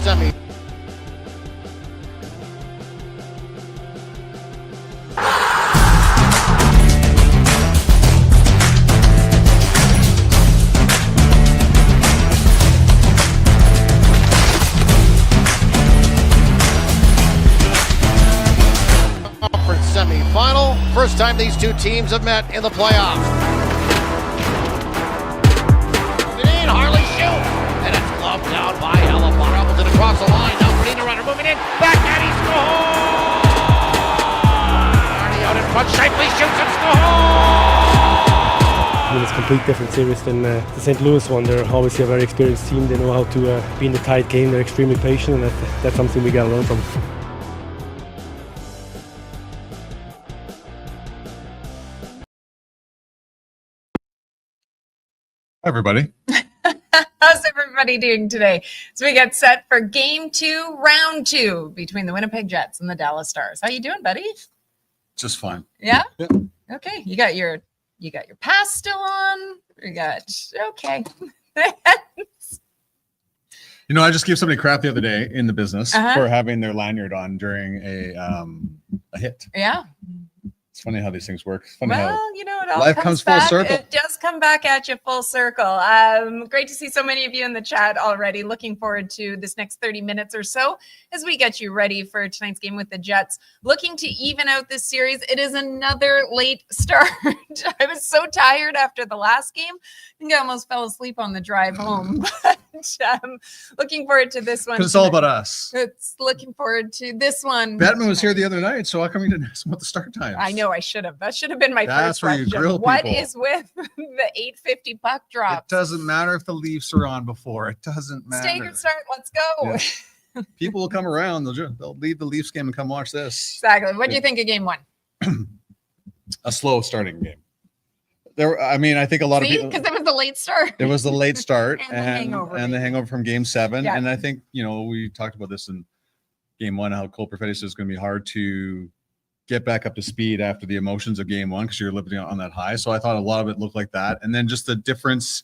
semi. Conference semi-final. First time these two teams have met in the playoffs. Harley shoot, and it's gloved down by Hellebuyck. Troubles it across the line. Now Marina runner moving in. Back and he scores! Arnie out in front. Scheifele shoots and scores! I mean, it's a complete different series than the St. Louis one. They're obviously a very experienced team. They know how to be in the tight game. They're extremely patient, and that's something we got to learn from. Hi, everybody. How's everybody doing today? So we get set for game 2, round 2 between the Winnipeg Jets and the Dallas Stars. How you doing, buddy? Just fine. Yeah? Yeah. Okay. You got your pass still on? Okay. You know, I just gave somebody crap the other day in the business for having their lanyard on during a hit. Yeah. It's funny how these things work. It's funny Well, how you know, it all life comes full back. circle. It does come back at you full circle. Great to see so many of you in the chat already. Looking forward to this next 30 minutes or so as we get you ready for tonight's game with the Jets. Looking to even out this series. It is another late start. I was so tired after the last game. I think I almost fell asleep on the drive home. But looking forward to this one. Because it's all about us. It's looking forward to this one. Batman was here the other night, so how come you didn't ask him about the start times? I know I should have. That should have been my That's first where you question. grill What people. is with the 8:50 puck drop? It doesn't matter if the Leafs are on before. It doesn't matter. Staggered start. Let's go. Yeah. People will come around. They'll leave the Leafs game and come watch this. Exactly. What do you think of game 1? A slow starting game. I think a lot of people, because it was the late start. it was the late start And the hangover. from game 7. Yeah. And I think, we talked about this in game 1, how Cole Perfetti said it's going to be hard to get back up to speed after the emotions of game 1 because you're living on that high. So I thought a lot of it looked like that. And then just the difference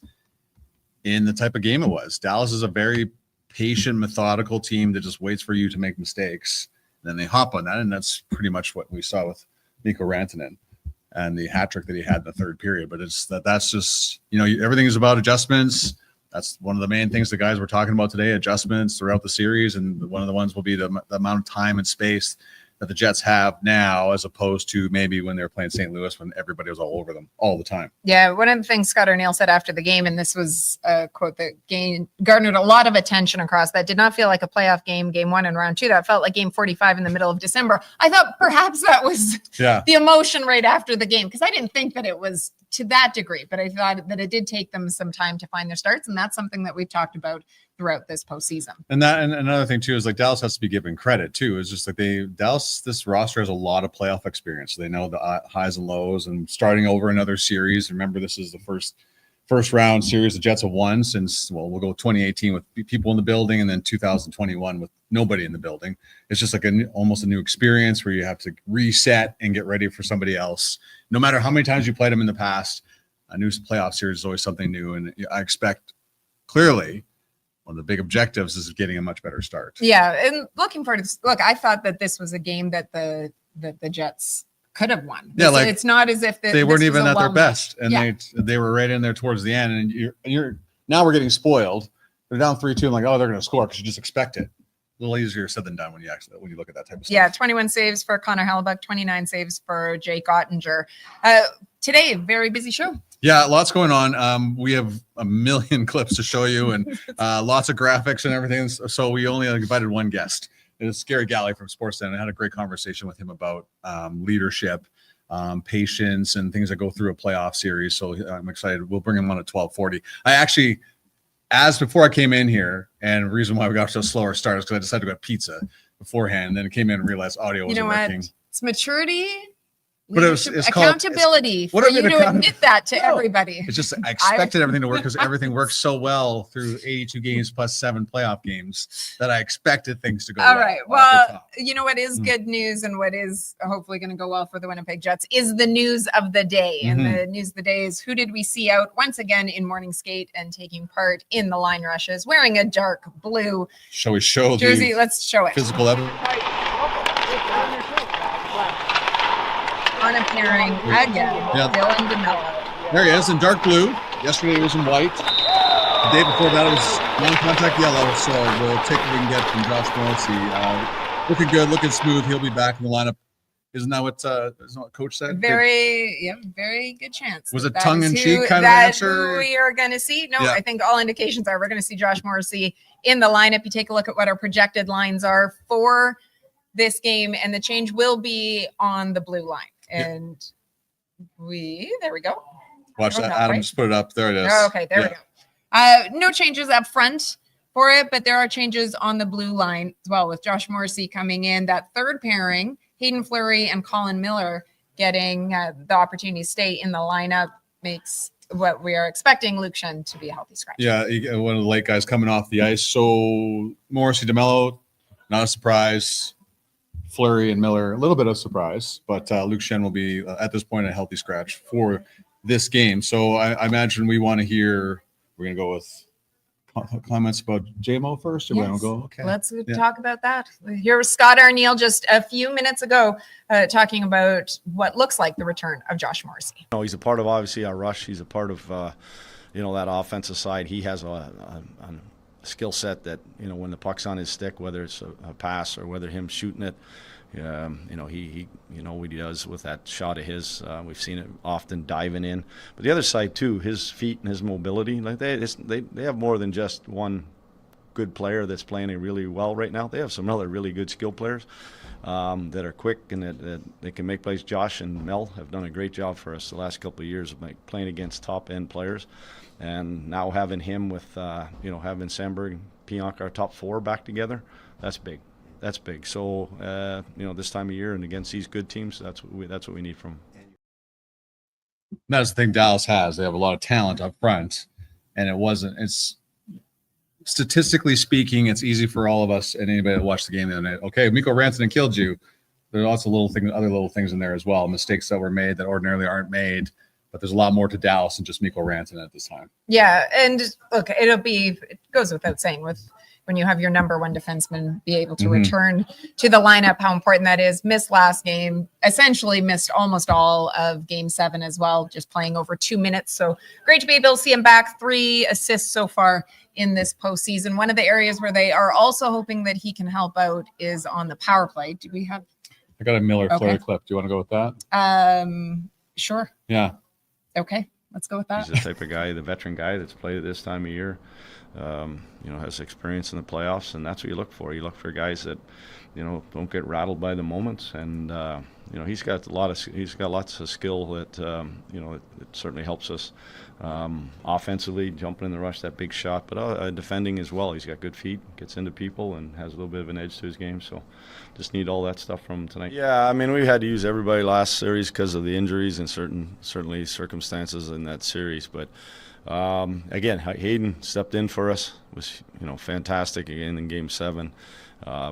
in the type of game it was. Dallas is a very patient, methodical team that just waits for you to make mistakes. And then they hop on that. And that's pretty much what we saw with Mikko Rantanen and the hat trick that he had in the third period. But that's just, everything is about adjustments. That's one of the main things the guys were talking about today, adjustments throughout the series. And one of the ones will be the amount of time and space that the Jets have now, as opposed to maybe when they were playing St. Louis when everybody was all over them all the time. Yeah, one of the things Scott O'Neill said after the game, and this was a quote that garnered a lot of attention across, that did not feel like a playoff game 1 and round 2. That felt like game 45 in the middle of December. I thought perhaps that was the emotion right after the game, because I didn't think that it was to that degree, but I thought that it did take them some time to find their starts, and that's something that we've talked about throughout this postseason. And another thing too is like Dallas has to be given credit too. It's just like this roster has a lot of playoff experience. So they know the highs and lows, and starting over another series. Remember, this is the first round series the Jets have won since, we'll go 2018 with people in the building, and then 2021 with nobody in the building. It's just like almost a new experience where you have to reset and get ready for somebody else. No matter how many times you played them in the past, a new playoff series is always something new. And I expect clearly one of the big objectives is getting a much better start. Yeah, and looking forward to this. Look, I thought that this was a game that the Jets could have won. It's not as if they weren't even at their best, and they were right in there towards the end. And you're now we're getting spoiled. They're down 3-2. I'm like, oh, they're going to score because you just expect it. A little easier said than done when you look at that type of stuff. Yeah, 21 saves for Connor Hellebuyck, 29 saves for Jake Ottinger. Today, very busy show. Yeah, lots going on. We have a million clips to show you, and lots of graphics and everything. So we only invited one guest. It's Gary Galley from Sportsnet. I had a great conversation with him about leadership, patience, and things that go through a playoff series. So I'm excited. We'll bring him on at 12:40. I actually, before I came in here, and the reason why we got so slower start is because I decided to go pizza beforehand. And then I came in and realized audio wasn't working. It's maturity But it's called accountability for you to admit that to everybody. It's just I expected everything to work because everything works so well through 82 games plus 7 playoff games that I expected things to go all well. right. Well, you know what is good news and what is hopefully going to go well for the Winnipeg Jets is the news of the day. And the news of the day is, who did we see out once again in morning skate and taking part in the line rushes, wearing a dark blue Shall we show jersey? the Let's show it. physical evidence? On a pairing again, Dylan DeMello. There he is in dark blue. Yesterday he was in white. The day before that it was non-contact yellow. So we'll take what we can get from Josh Morrissey. Looking good, looking smooth. He'll be back in the lineup. Isn't that what Coach said? Very good chance. Was it tongue-in-cheek kind of answer? We are going to see. No, Yeah. I think all indications are we're going to see Josh Morrissey in the lineup. You take a look at what our projected lines are for this game, and the change will be on the blue line. And there we go. Watch that. Adam just put it up. There it is. Okay, there we go. No changes up front for it, but there are changes on the blue line as well, with Josh Morrissey coming in. That third pairing, Hayden Fleury and Colin Miller getting the opportunity to stay in the lineup, makes what we are expecting Luke Shen to be a healthy scratch. Yeah, one of the late guys coming off the ice. So Morrissey, DeMello, not a surprise. Fleury and Miller, a little bit of surprise, but Luke Shen will be at this point a healthy scratch for this game. So I imagine we want to hear. We're going to go with comments about JMO first, or we want to go? Okay, let's talk about that. Here was Scott Arniel just a few minutes ago talking about what looks like the return of Josh Morrissey. He's a part of obviously our rush. He's a part of that offensive side. He has a skill set that when the puck's on his stick, whether it's a pass or whether him shooting it, he what he does with that shot of his. We've seen it often diving in, but the other side too, his feet and his mobility. Like they have more than just one good player that's playing it really well right now. They have some other really good skill players that are quick and that they can make plays. Josh and Mel have done a great job for us the last couple of years of playing against top end players. And now having him with, having Sandberg and Pionk, our top 4 back together, that's big. That's big. So, this time of year and against these good teams, that's what we need from them. That's the thing Dallas has. They have a lot of talent up front, and it's statistically speaking, it's easy for all of us and anybody that watched the game the other night. Okay, Mikko Rantanen killed you. There are lots of other little things in there as well, mistakes that were made that ordinarily aren't made. But there's a lot more to Dallas than just Mikko Rantanen at this time. Yeah, and look, it goes without saying when you have your number one defenseman be able to return to the lineup, how important that is. Missed last game, essentially missed almost all of game 7 as well, just playing over 2 minutes. So great to be able to see him back. 3 assists so far in this postseason. One of the areas where they are also hoping that he can help out is on the power play. Do we have? I got a Miller Fleury clip. Do you want to go with that? Sure. Yeah. Okay, let's go with that. He's the type of guy, the veteran guy that's played at this time of year, has experience in the playoffs, and that's what you look for. You look for guys that, don't get rattled by the moments, and he's got lots of skill that it certainly helps us offensively, jumping in the rush, that big shot, but defending as well. He's got good feet, gets into people, and has a little bit of an edge to his game. So just need all that stuff from him tonight. Yeah, I mean, we had to use everybody last series because of the injuries and certainly circumstances in that series. But again, Hayden stepped in for us, was fantastic again in Game 7.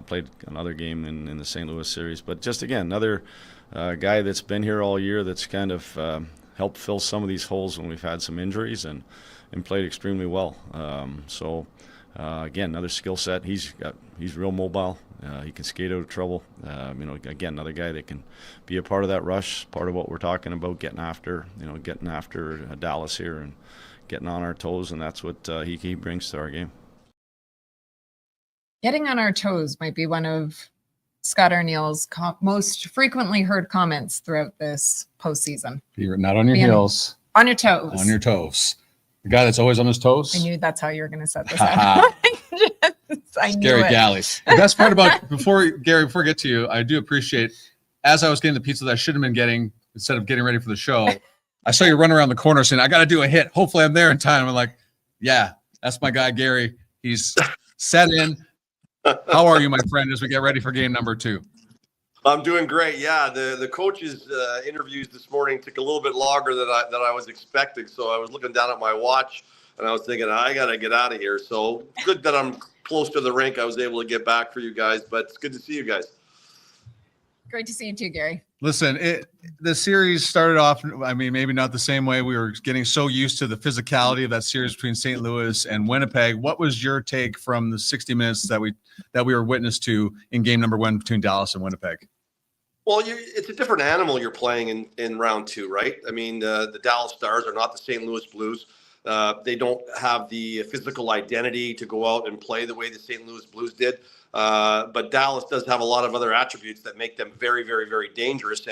Played another game in the St. Louis series, but just again another guy that's been here all year that's kind of helped fill some of these holes when we've had some injuries and played extremely well. Again, another skill set. He's real mobile. He can skate out of trouble. Again, another guy that can be a part of that rush, part of what we're talking about, getting after Dallas here and getting on our toes, and that's what he brings to our game. Getting on our toes might be one of Scott Arniel's most frequently heard comments throughout this postseason. You're not on your heels. On your toes. On your toes. The guy that's always on his toes. I knew that's how you were going to set this up. I knew Gary it. Galley. The best part about before we get to you, I do appreciate, as I was getting the pizza that I should have been getting instead of getting ready for the show, I saw you run around the corner saying, I got to do a hit. Hopefully I'm there in time. I'm like, yeah, that's my guy, Gary. He's set in. How are you, my friend, as we get ready for game number 2? I'm doing great. Yeah, the coaches' interviews this morning took a little bit longer than I was expecting. So I was looking down at my watch and I was thinking, I got to get out of here. So good that I'm close to the rink. I was able to get back for you guys, but it's good to see you guys. Great to see you too, Gary. Listen, the series started off, I mean, maybe not the same way. We were getting so used to the physicality of that series between St. Louis and Winnipeg. What was your take from the 60 minutes that we were witness to in game number 1 between Dallas and Winnipeg? Well, it's a different animal you're playing in round 2, right? I mean, the Dallas Stars are not the St. Louis Blues. They don't have the physical identity to go out and play the way the St. Louis Blues did. But Dallas does have a lot of other attributes that make them very, very, very dangerous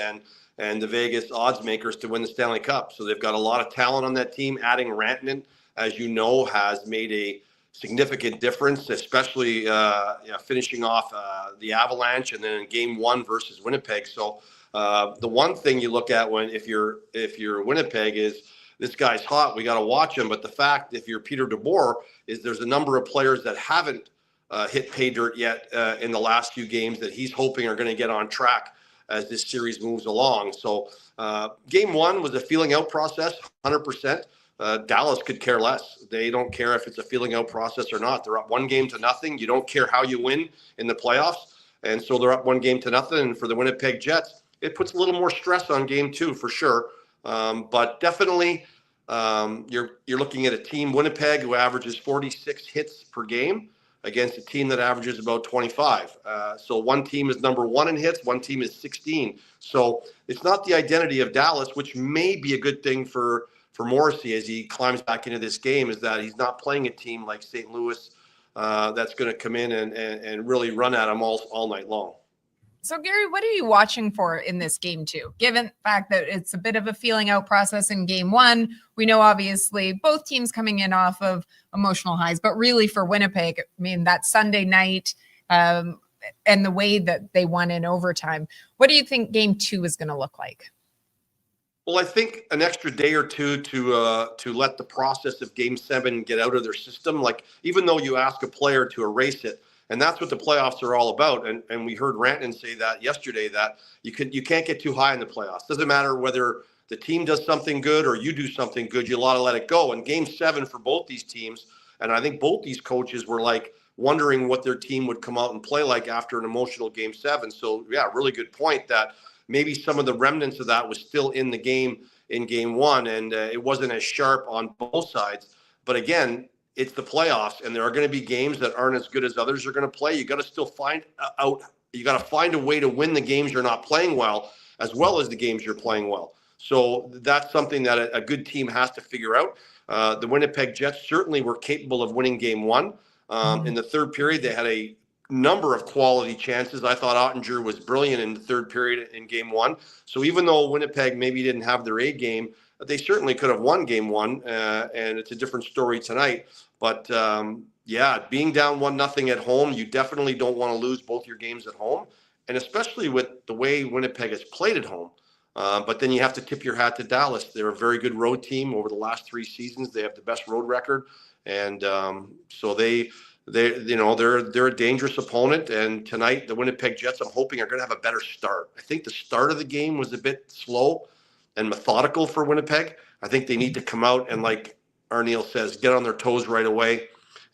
and the Vegas odds makers to win the Stanley Cup. So they've got a lot of talent on that team. Adding Rantanen, as you know, has made a significant difference, especially finishing off the Avalanche and then in game 1 versus Winnipeg. So the one thing you look at if you're Winnipeg is this guy's hot, we got to watch him. But the fact, if you're Peter DeBoer, is there's a number of players that haven't hit pay dirt yet in the last few games that he's hoping are going to get on track as this series moves along. So game 1 was a feeling out process, 100%. Dallas could care less. They don't care if it's a feeling out process or not. They're up 1-0. You don't care how you win in the playoffs. And so they're up 1-0. And for the Winnipeg Jets, it puts a little more stress on game 2 for sure. But definitely you're looking at a team, Winnipeg, who averages 46 hits per game against a team that averages about 25. So one team is number 1 in hits, one team is 16. So it's not the identity of Dallas, which may be a good thing for Morrissey as he climbs back into this game, is that he's not playing a team like St. Louis that's going to come in and really run at him all night long. So, Gary, what are you watching for in this game 2? Given the fact that it's a bit of a feeling out process in game 1, we know obviously both teams coming in off of emotional highs, but really for Winnipeg, I mean, that Sunday night and the way that they won in overtime, what do you think game 2 is going to look like? Well, I think an extra day or two to let the process of game 7 get out of their system. Like, even though you ask a player to erase it, and that's what the playoffs are all about. And we heard Rantanen say that yesterday, that you can't get too high in the playoffs. Doesn't matter whether the team does something good or you do something good, you ought to let it go. And game 7 for both these teams, and I think both these coaches were like wondering what their team would come out and play like after an emotional game 7. So yeah, really good point that maybe some of the remnants of that was still in the game in game 1, and it wasn't as sharp on both sides. But again, it's the playoffs, and there are going to be games that aren't as good as others are going to play. You got to still find you got to find a way to win the games you're not playing well as the games you're playing well. So that's something that a good team has to figure out. The Winnipeg Jets certainly were capable of winning game 1. In the third period, they had a number of quality chances. I thought Ottinger was brilliant in the third period in game 1. So even though Winnipeg maybe didn't have their A game, they certainly could have won game 1, and it's a different story tonight. But being down 1-0 at home, you definitely don't want to lose both your games at home, and especially with the way Winnipeg has played at home. But then you have to tip your hat to Dallas. They're a very good road team over the last 3 seasons. They have the best road record, and so they're a dangerous opponent. And tonight, the Winnipeg Jets, I'm hoping, are going to have a better start. I think the start of the game was a bit slow and methodical for Winnipeg. I think they need to come out and, like Arniel says, get on their toes right away,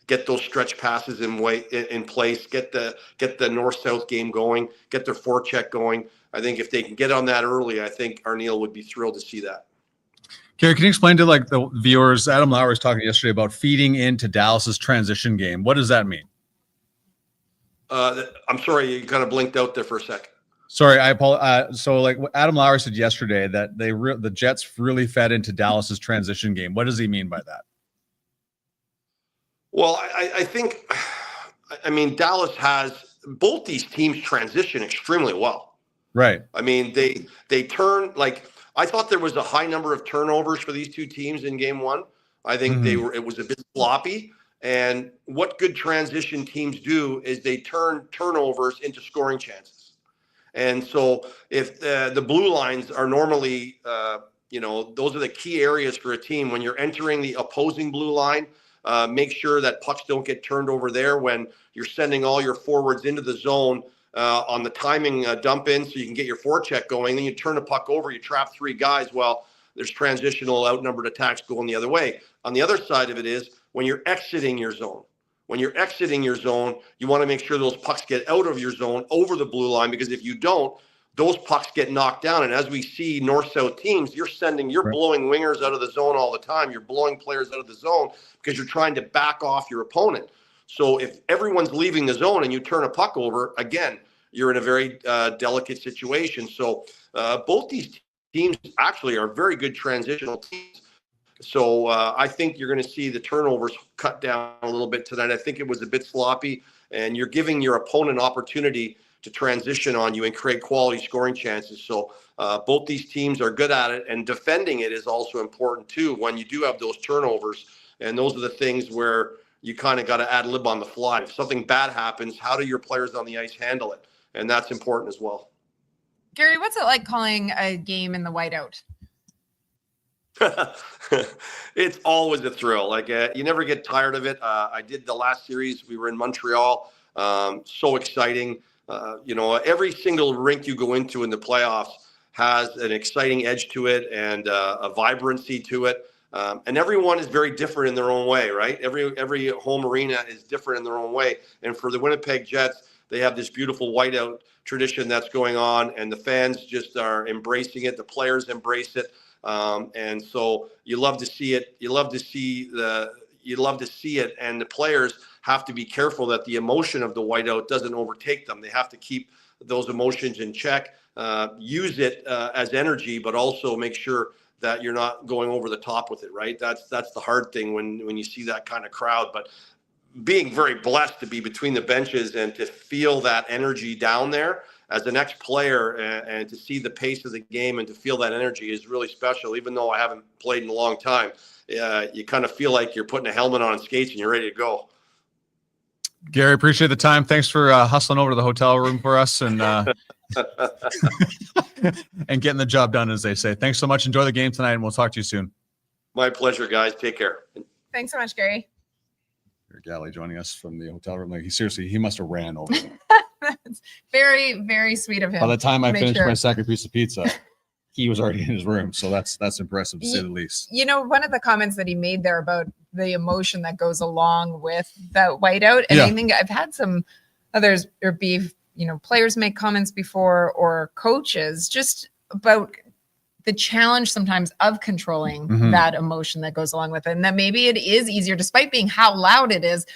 get those stretch passes in place, get the north-south game going, get their forecheck going. I think if they can get on that early, I think Arniel would be thrilled to see that. Gary, can you explain to the viewers? Adam Lauer was talking yesterday about feeding into Dallas's transition game. What does that mean? I'm sorry, you kind of blinked out there for a second. Sorry, I apologize. So, like what Adam Lauer said yesterday, that the Jets really fed into Dallas's transition game. What does he mean by that? Well, I think, Dallas has both these teams transition extremely well. Right. I mean, they turn, like, I thought there was a high number of turnovers for these two teams in game 1. I think it was a bit sloppy. And what good transition teams do is they turn turnovers into scoring chances. And so if the blue lines are normally, those are the key areas for a team. When you're entering the opposing blue line, make sure that pucks don't get turned over there. When you're sending all your forwards into the zone, on the timing dump in so you can get your forecheck going. Then you turn the puck over, you trap 3 guys. Well, there's transitional outnumbered attacks going the other way. On the other side of it is when you're exiting your zone. When you're exiting your zone, you want to make sure those pucks get out of your zone over the blue line, because if you don't, those pucks get knocked down. And as we see north-south teams, you're blowing wingers out of the zone all the time. You're blowing players out of the zone because you're trying to back off your opponent. So if everyone's leaving the zone and you turn a puck over, again, you're in a very delicate situation. So both these teams actually are very good transitional teams. So I think you're going to see the turnovers cut down a little bit tonight. I think it was a bit sloppy, and you're giving your opponent opportunity to transition on you and create quality scoring chances. So both these teams are good at it, and defending it is also important too when you do have those turnovers. And those are the things where you kind of got to ad lib on the fly. If something bad happens, how do your players on the ice handle it? And that's important as well. Gary, what's it like calling a game in the whiteout? It's always a thrill. Like you never get tired of it. I did the last series. We were in Montreal. So exciting. Every single rink you go into in the playoffs has an exciting edge to it and a vibrancy to it. And everyone is very different in their own way, right? Every home arena is different in their own way. And for the Winnipeg Jets, they have this beautiful whiteout tradition that's going on, and the fans just are embracing it. The players embrace it. And so you love to see it. You love to see it. And the players have to be careful that the emotion of the whiteout doesn't overtake them. They have to keep those emotions in check, use it as energy, but also make sure that you're not going over the top with it, right? That's the hard thing when you see that kind of crowd. But being very blessed to be between the benches and to feel that energy down there as an ex-player, and to see the pace of the game and to feel that energy is really special. Even though I haven't played in a long time, you kind of feel like you're putting a helmet on and skates and you're ready to go. Gary, appreciate the time. Thanks for hustling over to the hotel room for us and and getting the job done, as they say. Thanks so much. Enjoy the game tonight, and we'll talk to you soon. My pleasure, guys. Take care. Thanks so much, Gary. Gary Galley joining us from the hotel room. Like he must have ran over there. That's very, very sweet of him. By the time I finished my second piece of pizza, he was already in his room. So that's impressive to say the least. One of the comments that he made there about the emotion that goes along with that whiteout. And I think I've had some others players make comments before, or coaches, just about the challenge sometimes of controlling that emotion that goes along with it. And that maybe it is easier, despite being how loud it is,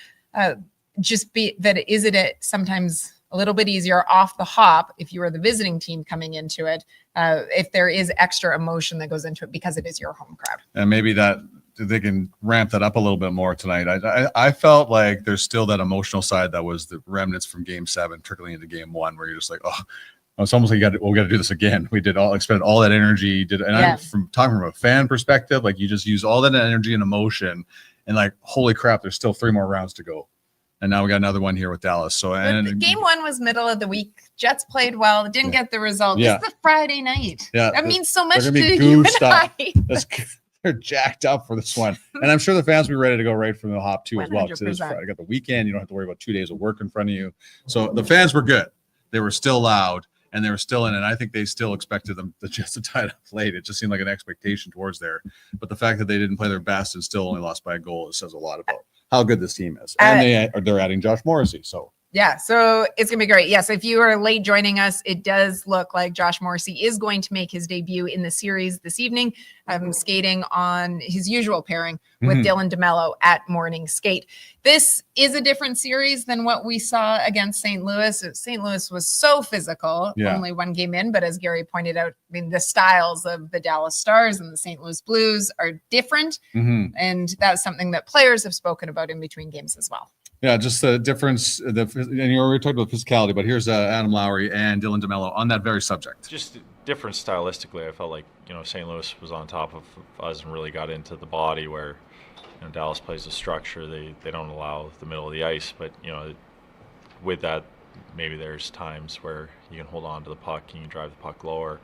sometimes a little bit easier off the hop if you are the visiting team coming into it, if there is extra emotion that goes into it because it is your home crowd. And maybe that they can ramp that up a little bit more tonight. I felt like there's still that emotional side that was the remnants from Game 7 trickling into Game 1, where you're just like, it's almost like we got to do this again. We expended all that energy. I'm talking from a fan perspective, like you just use all that energy and emotion, and like, holy crap, there's still 3 more rounds to go. And now we got another one here with Dallas. So Game 1 was middle of the week. Jets played well. Didn't get the result. Yeah. This is the Friday night. Yeah, that means so much to you and I. They're jacked up for this one. And I'm sure the fans will be ready to go right from the hop too 100%. As well. Because it is Friday. You got the weekend. You don't have to worry about 2 days of work in front of you. So the fans were good. They were still loud, and they were still in it. I think they still expected the Jets to tie it up late. It just seemed like an expectation towards there. But the fact that they didn't play their best and still only lost by a goal, it says a lot about how good this team is. And they're adding Josh Morrissey. So it's going to be great. Yes, if you are late joining us, it does look like Josh Morrissey is going to make his debut in the series this evening, skating on his usual pairing with Dylan DeMello at morning skate. This is a different series than what we saw against St. Louis. St. Louis was so physical, only one game in, but as Gary pointed out, the styles of the Dallas Stars and the St. Louis Blues are different, and that's something that players have spoken about in between games as well. Yeah, just the difference. And we were talking about physicality, but here's Adam Lowry and Dylan DeMello on that very subject. Just different stylistically. I felt like St. Louis was on top of us and really got into the body, where Dallas plays the structure. They don't allow the middle of the ice, but with that, maybe there's times where you can hold on to the puck and you drive the puck lower,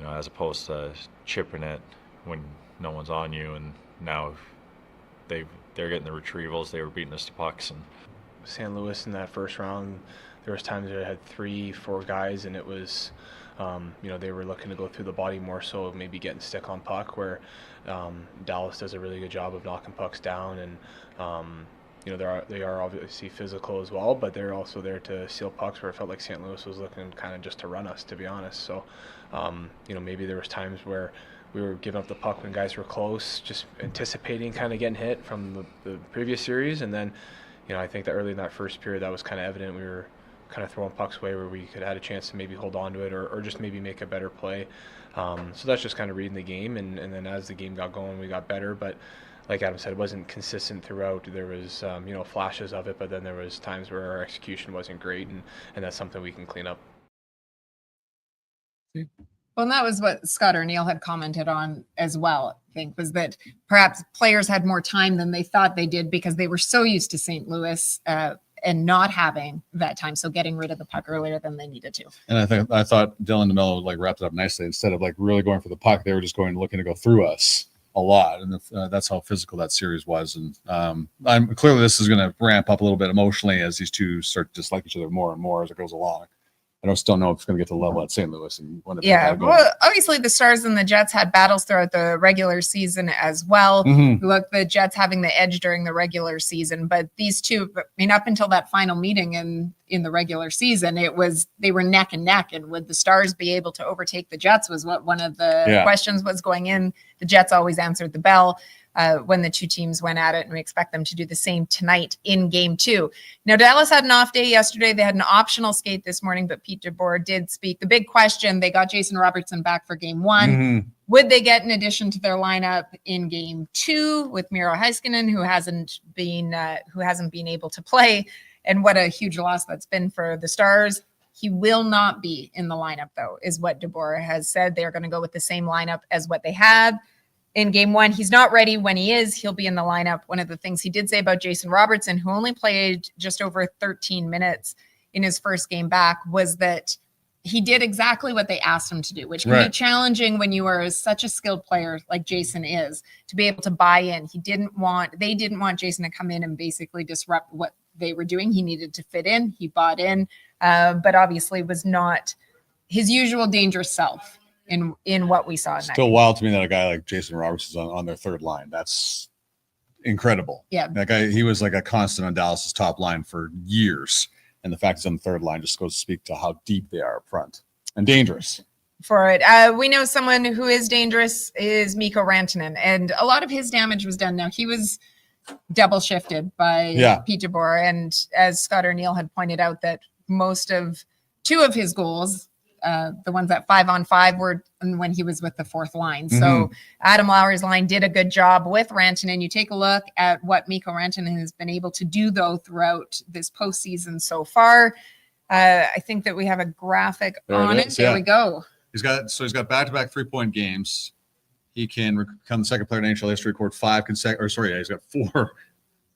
as opposed to chipping it when no one's on you. And now they're getting the retrievals. They were beating us to pucks, and St. Louis in that first round, there was times that I had 3-4 guys, and it was, they were looking to go through the body more so, maybe getting stick on puck, where Dallas does a really good job of knocking pucks down, and they are obviously physical as well, but they're also there to steal pucks, where it felt like St. Louis was looking kind of just to run us, to be honest. So, maybe there was times where we were giving up the puck when guys were close, just anticipating kind of getting hit from the previous series. And then, I think that early in that first period, that was kind of evident. We were kind of throwing pucks away where we could have had a chance to maybe hold on to it or just maybe make a better play. So that's just kind of reading the game. And then as the game got going, we got better. But like Adam said, it wasn't consistent throughout. There was, flashes of it, but then there was times where our execution wasn't great, and that's something we can clean up. Well, and that was what Scott O'Neill had commented on as well, I think, was that perhaps players had more time than they thought they did because they were so used to St. Louis and not having that time. So getting rid of the puck earlier than they needed to. And I thought Dylan DeMello wrapped it up nicely. Instead of really going for the puck, they were just looking to go through us a lot. And that's how physical that series was. And I'm clearly this is going to ramp up a little bit emotionally as these two start to dislike each other more and more as it goes along. I still don't know if it's going to get to the level at St. Louis. Well, obviously the Stars and the Jets had battles throughout the regular season as well. Mm-hmm. Look, the Jets having the edge during the regular season, but these two, up until that final meeting in the regular season, they were neck and neck. And would the Stars be able to overtake the Jets was what one of the questions was going in. The Jets always answered the bell when the two teams went at it, and we expect them to do the same tonight in Game 2. Now, Dallas had an off day yesterday. They had an optional skate this morning, but Pete DeBoer did speak. The big question, they got Jason Robertson back for Game 1. Mm-hmm. Would they get an addition to their lineup in Game 2 with Miro Heiskanen, who hasn't been able to play? And what a huge loss that's been for the Stars. He will not be in the lineup, though, is what DeBoer has said. They're going to go with the same lineup as what they had in Game 1. He's not ready. When he is, he'll be in the lineup. One of the things he did say about Jason Robertson, who only played just over 13 minutes in his first game back, was that he did exactly what they asked him to do, which can be challenging when you are such a skilled player like Jason is, to be able to buy in. They didn't want Jason to come in and basically disrupt what they were doing. He needed to fit in. He bought in, but obviously was not his usual dangerous self in what we saw. Still wild to me that a guy like Jason Roberts is on their third line. That's incredible. Yeah. That guy, he was like a constant on Dallas's top line for years. And the fact he's on the third line just goes to speak to how deep they are up front and dangerous. For it. We know someone who is dangerous is Mikko Rantanen, and a lot of his damage was done. Now, he was double shifted by Pete DeBoer, and as Scott O'Neill had pointed out, that two of his goals, the ones at 5-on-5, were when he was with the fourth line. Mm-hmm. So Adam Lowry's line did a good job with Rantanen. You take a look at what Mikko Rantanen has been able to do, though, throughout this postseason so far. I think that we have a graphic on it. There we go. He's got back-to-back 3-point games. He can become the second player in NHL history to record he's got 4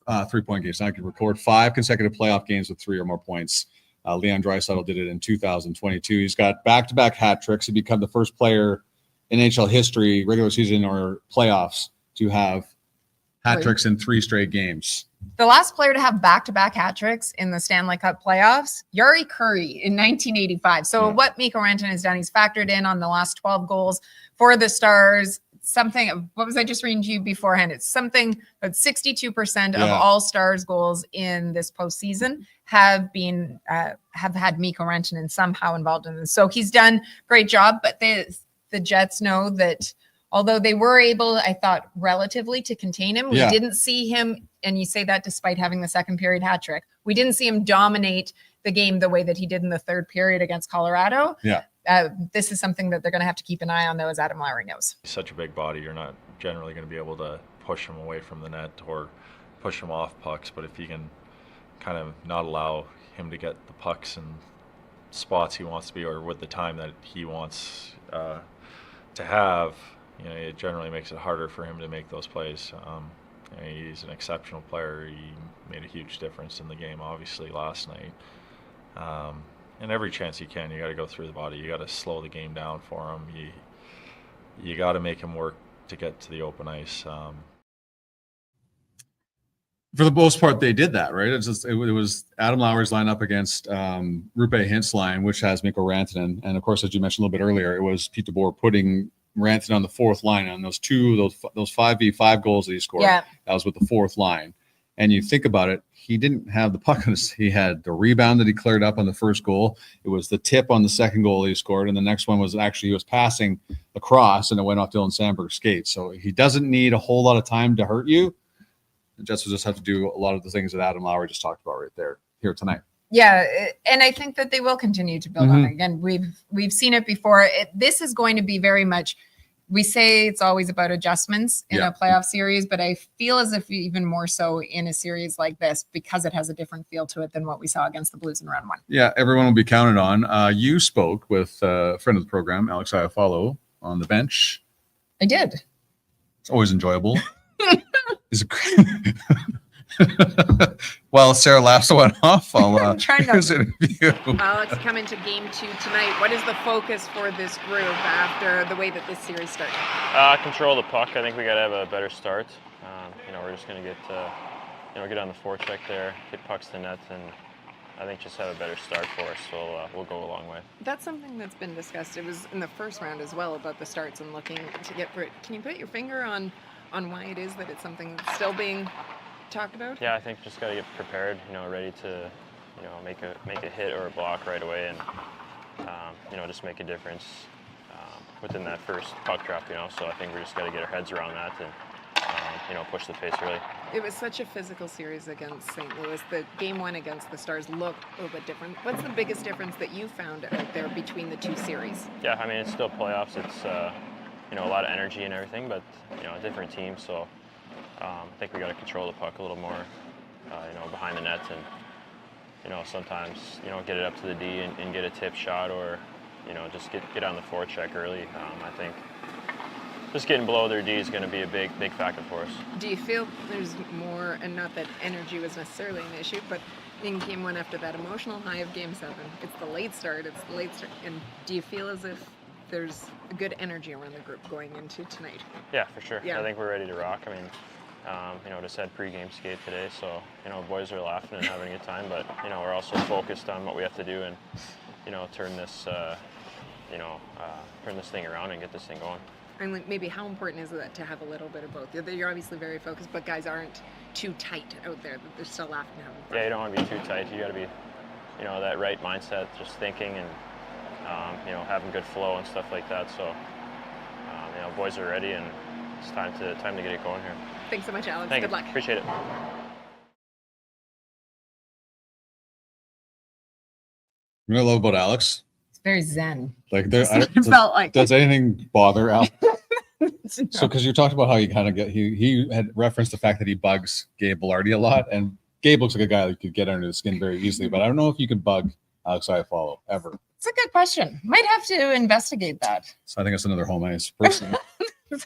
3-point games. Now he can record 5 consecutive playoff games with 3 or more points. Leon Draisaitl did it in 2022. He's got back-to-back hat tricks. He become the first player in NHL history, regular season or playoffs, to have hat tricks in 3 straight games. The last player to have back-to-back hat tricks in the Stanley Cup playoffs, Jari Kurri in 1985. So what Mikko Rantanen has done, he's factored in on the last 12 goals for the Stars. What was I just reading to you beforehand? It's something about 62% of all Stars goals in this postseason have had Mikko Rantanen somehow involved in this. So he's done a great job, but the Jets know that although they were able, I thought, relatively to contain him, we didn't see him, and you say that despite having the second period hat trick, we didn't see him dominate the game the way that he did in the third period against Colorado. This is something that they're going to have to keep an eye on, though, as Adam Lowry knows. He's such a big body, you're not generally going to be able to push him away from the net or push him off pucks, but if you can kind of not allow him to get the pucks in spots he wants to be, or with the time that he wants to have, it generally makes it harder for him to make those plays. He's an exceptional player. He made a huge difference in the game, obviously, last night. And every chance you can, you got to go through the body. You got to slow the game down for him. You got to make him work to get to the open ice. for the most part, they did that, right? It was Adam Lowry's line up against Rupe Hintz line, which has Mikko Rantanen. And of course, as you mentioned a little bit earlier, it was Pete DeBoer putting Rantanen on the fourth line on those 5v5 goals that he scored. Yeah. That was with the fourth line. And you think about it, he didn't have the puck on his, he had the rebound that he cleared up on the first goal. It was the tip on the second goal he scored. And the next one was actually, he was passing across and it went off Dylan Sandberg's skate. So he doesn't need a whole lot of time to hurt you. The Jets will just have to do a lot of the things that Adam Lowry just talked about right there here tonight. Yeah, and I think that they will continue to build on it. Again, we've seen it before. This is going to be very much, we say it's always about adjustments in a playoff series, but I feel as if even more so in a series like this because it has a different feel to it than what we saw against the Blues in round one. Yeah, everyone will be counted on. You spoke with a friend of the program, Alex Iafallo, on the bench. I did. It's always enjoyable. Is it great? Well, Sarah laughs one off. I'll here's an interview. Alex, come into game 2 tonight. What is the focus for this group after the way that this series started? Control the puck. I think we got to have a better start. We're just going to get on the forecheck there, get pucks to net, and I think just have a better start for us. So we'll go a long way. That's something that's been discussed. It was in the first round as well about the starts and looking to get for it. Can you put your finger on why it is that it's something that's still being talked about? Yeah, I think just got to get prepared, ready to, make a hit or a block right away and, just make a difference within that first puck drop, So I think we just got to get our heads around that and, push the pace really. It was such a physical series against St. Louis. The game 1 against the Stars looked a little bit different. What's the biggest difference that you found out there between the two series? Yeah, I mean, it's still playoffs. It's, a lot of energy and everything, but, a different team. So I think we got to control the puck a little more, behind the net and, sometimes, get it up to the D and get a tip shot or, just get on the forecheck early. I think just getting below their D is going to be a big factor for us. Do you feel there's more, and not that energy was necessarily an issue, but in game 1 after that emotional high of game 7, it's the late start, and do you feel as if there's a good energy around the group going into tonight? Yeah, for sure. Yeah. I think we're ready to rock. I mean, just had pregame skate today, so, boys are laughing and having a good time, but, we're also focused on what we have to do and, turn this, turn this thing around and get this thing going. And maybe how important is it to have a little bit of both? You're obviously very focused, but guys aren't too tight out there. They're still laughing and having fun. Yeah, you don't want to be too tight. You got to be, that right mindset, just thinking and, having good flow and stuff like that. So, boys are ready and it's time to get it going here. Thanks so much, Alex. Thank Good you. luck. Appreciate it. What I love about Alex, It's very zen. like Felt like does anything bother Alex? So, because you talked about how you kind of he had referenced the fact that he bugs Gabe Velarde a lot, and Gabe looks like a guy that could get under the skin very easily. But I don't know if you could bug Alex Iafallo ever. It's a good question. Might have to investigate that. So I think it's another home ice person.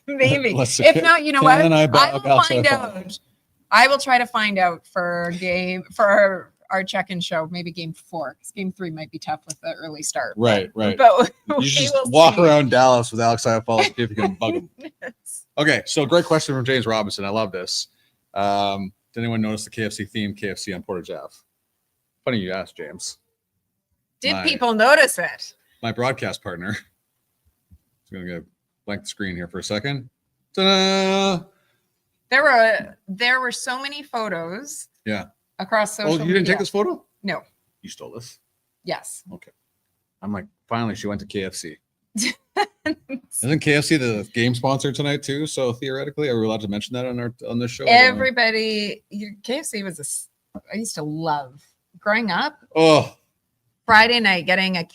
Maybe. Let's see. If not, you know what? Can I bug I will Alex find Iafallo? out. I will try to find out for our check-in show, maybe game 4. Because game 3 might be tough with the early start. Right. But You we just will walk see. around Dallas with Alex Iafallo, see if you can bug him. Yes. Okay, so great question from James Robinson. I love this. Did anyone notice the KFC theme, KFC on Portage Ave? Funny you asked, James. Did My- people notice it? My broadcast partner. I'm going to blank the screen here for a second. Ta-da! There were so many photos Yeah. across social Oh, media. you didn't take this photo? No. You stole this. Yes. Okay. I'm like, finally, she went to KFC. Isn't KFC the game sponsor tonight too? So theoretically, are we allowed to mention that on this show? Everybody, KFC was I used to love growing up. Oh. Friday night, getting a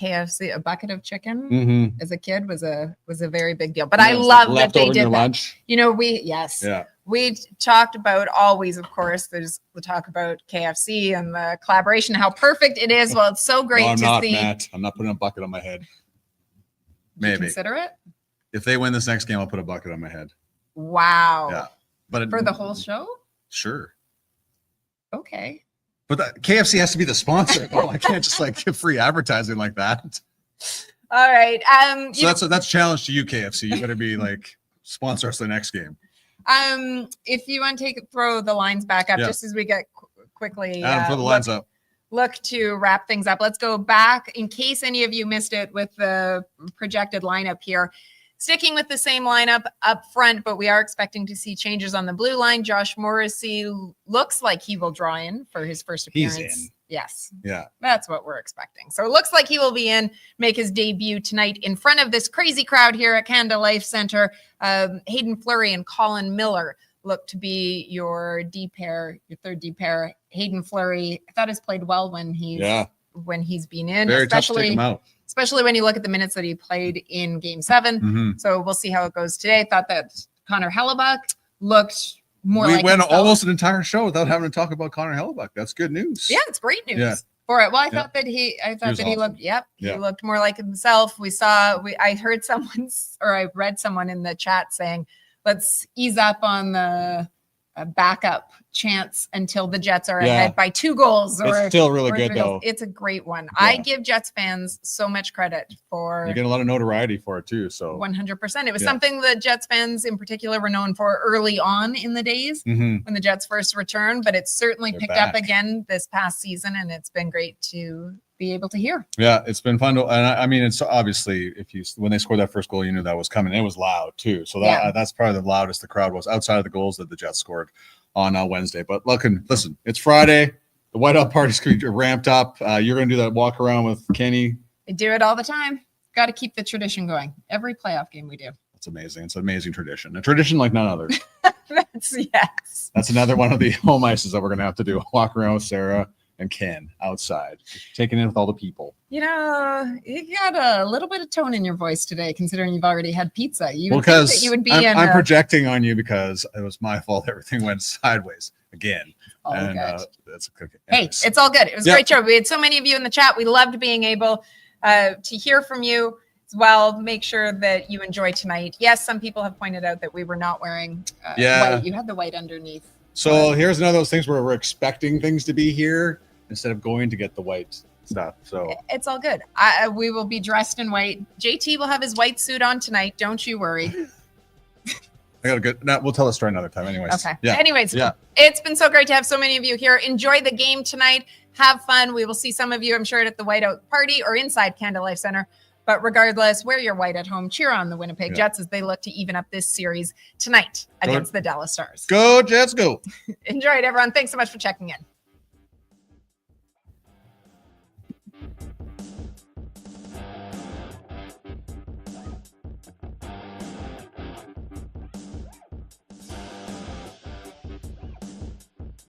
bucket of chicken Mm-hmm. as a kid was a very big deal. But I love that they did that. Lunch. We talked about always, of course, there's the talk about KFC and the collaboration, how perfect it is. Well, it's so great No, I'm to not, see. Matt. I'm not putting a bucket on my head. Do you Maybe. consider it? If they win this next game, I'll put a bucket on my head. Wow. Yeah. But For the whole show? Sure. Okay. But KFC has to be the sponsor. Oh, I can't just like give free advertising like that. All right. So that's a challenge to you, KFC. You better be like sponsor us the next game. If you want to throw the lines back up, Yeah. just as we get quickly. Adam, throw the lines up. Look to wrap things up. Let's go back in case any of you missed it with the projected lineup here. Sticking with the same lineup up front, but we are expecting to see changes on the blue line. Josh Morrissey looks like he will draw in for his first appearance. He's in. Yes. Yeah. That's what we're expecting. So it looks like he will be in, make his debut tonight in front of this crazy crowd here at Canada Life Center. Hayden Fleury and Colin Miller look to be your D pair, your third D pair. Hayden Fleury, I thought has played well when he's been in, Very tough to take him out. especially when you look at the minutes that he played in Game 7. Mm-hmm. So we'll see how it goes today. Thought that Connor Hellebuyck looked more We like went himself. almost an entire show without having to talk about Connor Hellebuyck. That's good news. Yeah, it's great news Yeah. for it. Well, I Yeah. thought that he was he awesome. looked, he Yeah. looked more like himself. I heard I read someone in the chat saying, let's ease up on the backup chance until the Jets are Yeah. ahead by 2 goals. It's still really or good 3 goals. though. It's a great one. I Yeah. give Jets fans so much credit for You get a lot of notoriety for it too. So 100%. It was Yeah. something that Jets fans in particular were known for early on in the days Mhm. when the Jets first returned, but it's certainly They're picked up back. again this past season, and it's been great to be able to hear. Yeah, it's been fun to, and I mean, it's obviously when they scored that first goal, you knew that was coming. It was loud too, so that's probably the loudest the crowd was outside of the goals that the Jets scored on Wednesday. But listen, it's Friday. The whiteout party's going to be ramped up. You're going to do that walk around with Kenny. I do it all the time. Got to keep the tradition going. Every playoff game we do. That's amazing. It's an amazing tradition. A tradition like none other. Yes. That's another one of the home ices that we're going to have to do. Walk around with Sarah and Ken outside, taking in with all the people. You know, you got a little bit of tone in your voice today, considering you've already had pizza. You would think Because that you would be I'm projecting on you because it was my fault. Everything went sideways again. Oh, And good. that's okay. Hey, Anyways. it's all good. It was a Yeah. great show. We had so many of you in the chat. We loved being able to hear from you as well. Make sure that you enjoy tonight. Yes, some people have pointed out that we were not wearing white. You had the white underneath. So here's another of those things where we're expecting things to be here instead of going to get the white stuff. So It's all good. We will be dressed in white. JT will have his white suit on tonight. Don't you worry. I got a good. No, we'll tell the story another time. Anyways. Okay. Yeah. Anyways, Yeah. it's been so great to have so many of you here. Enjoy the game tonight. Have fun. We will see some of you, I'm sure, at the Whiteout Party or inside Canada Life Center. But regardless, wear your white at home. Cheer on the Winnipeg Jets as they look to even up this series tonight against the Dallas Stars. Go Jets, go. Enjoy it, everyone. Thanks so much for checking in.